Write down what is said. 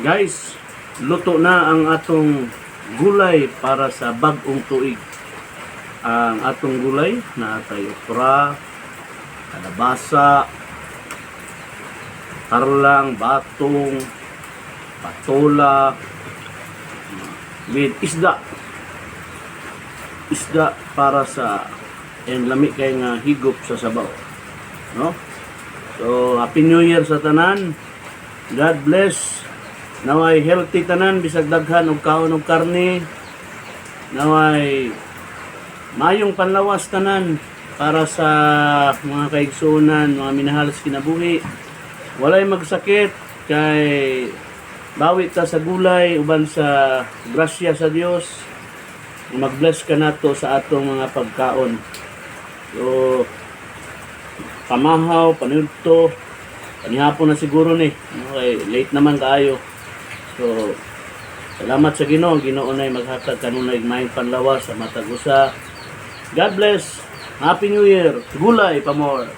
Guys, luto na ang atong gulay para sa bag-ong tuig. Ang atong gulay na atay okra, kalabasa, tarlang, batong, patola, with isda. Isda para sa lami kay nga higop sa sabaw. No? So, Happy New Year sa tanan. God bless. Naway healthy tanan, bisag daghan og kaon og karne. Naway mayong panlawas tanan para sa mga kaigsunan, mga minahal sa kinabuhi. Walay magsakit kay bawi ta sa gulay uban sa grasya sa Dios. Mag-bless ka nato sa atong mga pagkaon. So pamahaw, panudto, panihapon na siguro ni. Okay, late naman kaayo. So, salamat sa Ginoo. Ginoo na maghatag kanunay may panlawas sa matag usa. God bless. Happy New Year. Gulay pa more.